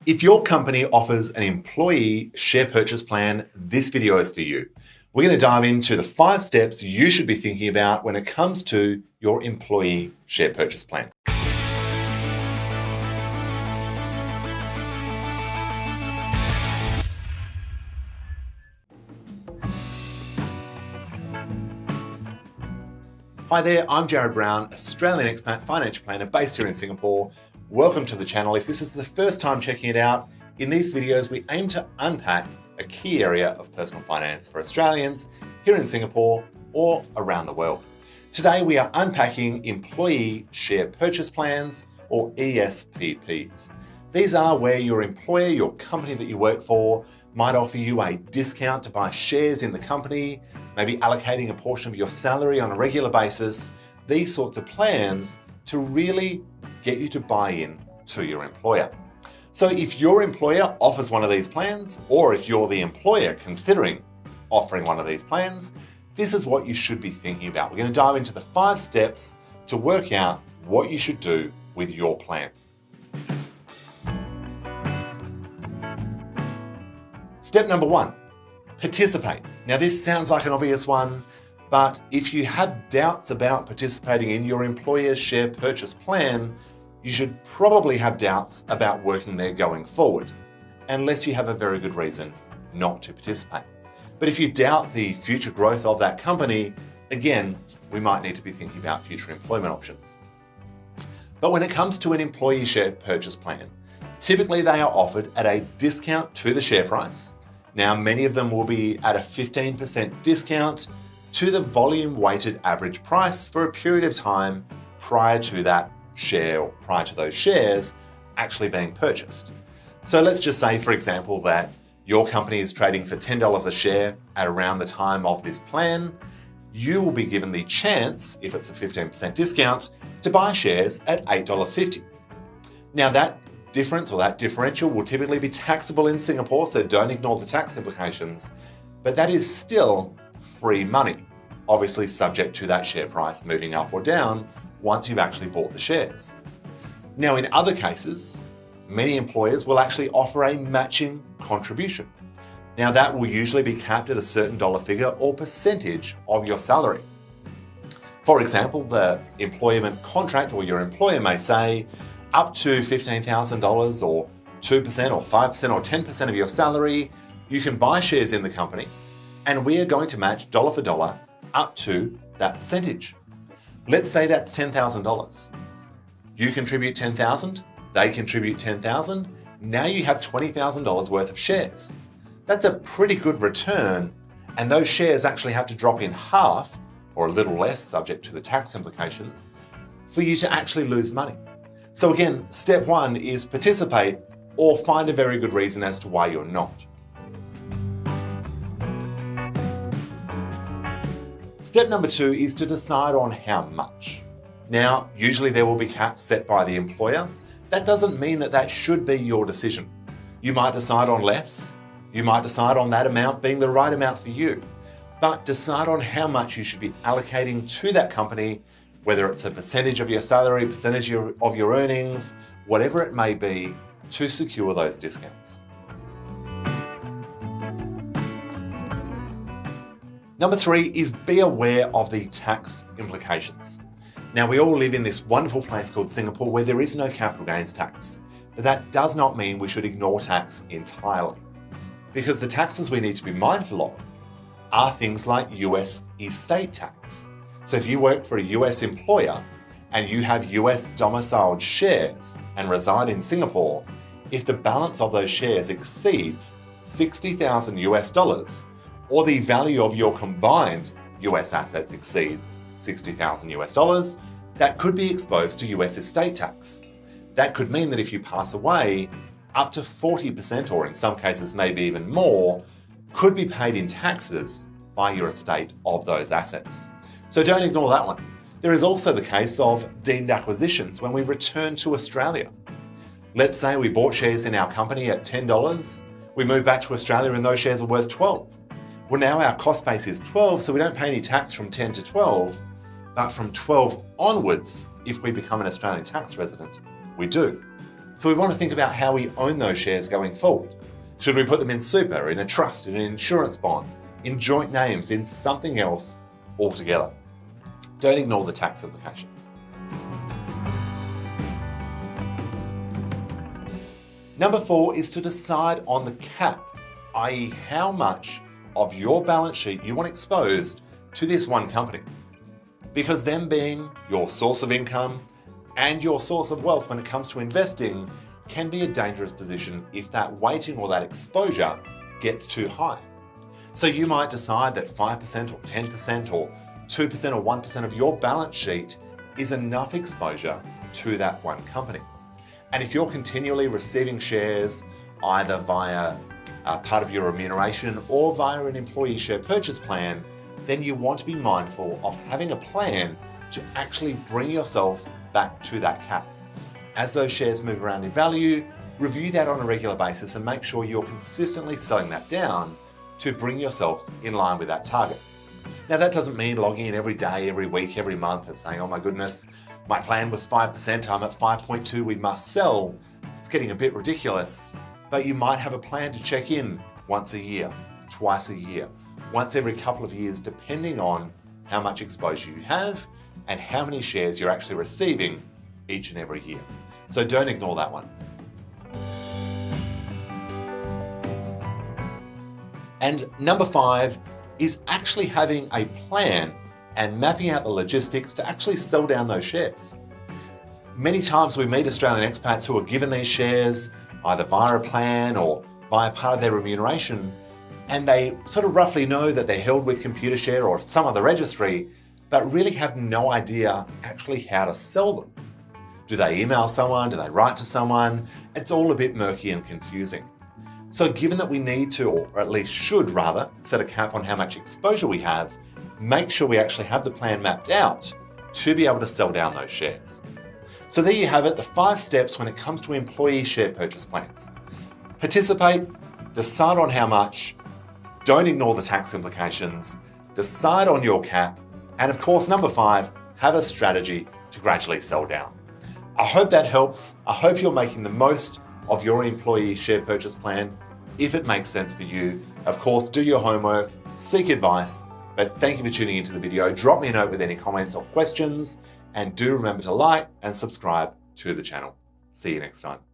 If your company offers an employee share purchase plan, this video is for you. We're going to dive into the 5 steps you should be thinking about when it comes to your employee share purchase plan. Hi there, I'm Jared Brown, Australian expat financial planner based here in Singapore. Welcome to the channel. If this is the first time checking it out, in these videos we aim to unpack a key area of personal finance for Australians here in Singapore or around the world. Today we are unpacking employee share purchase plans, or ESPPs. These are where your employer, your company that you work for, might offer you a discount to buy shares in the company, maybe allocating a portion of your salary on a regular basis. These sorts of plans to really get you to buy in to your employer. So if your employer offers one of these plans, or if you're the employer considering offering one of these plans, this is what you should be thinking about. We're going to dive into the 5 steps to work out what you should do with your plan. Step number 1, participate. Now this sounds like an obvious one, but if you have doubts about participating in your employer's share purchase plan, you should probably have doubts about working there going forward, unless you have a very good reason not to participate. But if you doubt the future growth of that company, again, we might need to be thinking about future employment options. But when it comes to an employee share purchase plan, typically they are offered at a discount to the share price. Now, many of them will be at a 15% discount to the volume-weighted average price for a period of time prior to that share, or prior to those shares actually being purchased. So let's just say, for example, that your company is trading for $10 a share at around the time of this plan. You will be given the chance, if it's a 15% discount, to buy shares at $8.50. Now that difference, or that differential, will typically be taxable in Singapore, so don't ignore the tax implications, but that is still free money, obviously subject to that share price moving up or down once you've actually bought the shares. Now, in other cases, many employers will actually offer a matching contribution. Now, that will usually be capped at a certain dollar figure or percentage of your salary. For example, the employment contract or your employer may say up to $15,000 or 2% or 5% or 10% of your salary, you can buy shares in the company, and we are going to match dollar for dollar up to that percentage. Let's say that's $10,000. You contribute $10,000, they contribute $10,000. Now you have $20,000 worth of shares. That's a pretty good return, and those shares actually have to drop in half, or a little less, subject to the tax implications, for you to actually lose money. So again, step 1 is participate, or find a very good reason as to why you're not. Step number 2 is to decide on how much. Now, usually there will be caps set by the employer. That doesn't mean that that should be your decision. You might decide on less. You might decide on that amount being the right amount for you. But decide on how much you should be allocating to that company, whether it's a percentage of your salary, percentage of your earnings, whatever it may be, to secure those discounts. Number 3 is be aware of the tax implications. Now, we all live in this wonderful place called Singapore where there is no capital gains tax, but that does not mean we should ignore tax entirely, because the taxes we need to be mindful of are things like US estate tax. So if you work for a US employer and you have US domiciled shares and reside in Singapore, if the balance of those shares exceeds $60,000 US, or the value of your combined US assets exceeds $60,000 US, that could be exposed to US estate tax. That could mean that if you pass away, up to 40%, or in some cases maybe even more, could be paid in taxes by your estate of those assets. So don't ignore that one. There is also the case of deemed acquisitions when we return to Australia. Let's say we bought shares in our company at $10, we move back to Australia and those shares are worth $12. Well, now our cost base is 12, so we don't pay any tax from 10 to 12, but from 12 onwards, if we become an Australian tax resident, we do. So we want to think about how we own those shares going forward. Should we put them in super, in a trust, in an insurance bond, in joint names, in something else altogether? Don't ignore the tax implications. Number 4 is to decide on the cap, i.e. how much of your balance sheet you want exposed to this one company. Because them being your source of income and your source of wealth when it comes to investing can be a dangerous position if that weighting or that exposure gets too high. So you might decide that 5% or 10% or 2% or 1% of your balance sheet is enough exposure to that one company. And if you're continually receiving shares either via part of your remuneration or via an employee share purchase plan, then you want to be mindful of having a plan to actually bring yourself back to that cap. As those shares move around in value, review that on a regular basis and make sure you're consistently selling that down to bring yourself in line with that target. Now that doesn't mean logging in every day, every week, every month and saying, oh my goodness, my plan was 5%, I'm at 5.2, we must sell. It's getting a bit ridiculous, but you might have a plan to check in once a year, twice a year, once every couple of years, depending on how much exposure you have and how many shares you're actually receiving each and every year. So don't ignore that one. And number 5 is actually having a plan and mapping out the logistics to actually sell down those shares. Many times we meet Australian expats who are given these shares either via a plan or via part of their remuneration, and they sort of roughly know that they're held with Computershare or some other registry, but really have no idea actually how to sell them. Do they email someone? Do they write to someone? It's all a bit murky and confusing. So given that we need to, or at least should rather, set a cap on how much exposure we have, make sure we actually have the plan mapped out to be able to sell down those shares. So there you have it, the 5 steps when it comes to employee share purchase plans. Participate, decide on how much, don't ignore the tax implications, decide on your cap, and of course, number 5, have a strategy to gradually sell down. I hope that helps. I hope you're making the most of your employee share purchase plan if it makes sense for you. Of course, do your homework, seek advice, but thank you for tuning into the video. Drop me a note with any comments or questions, and do remember to like and subscribe to the channel. See you next time.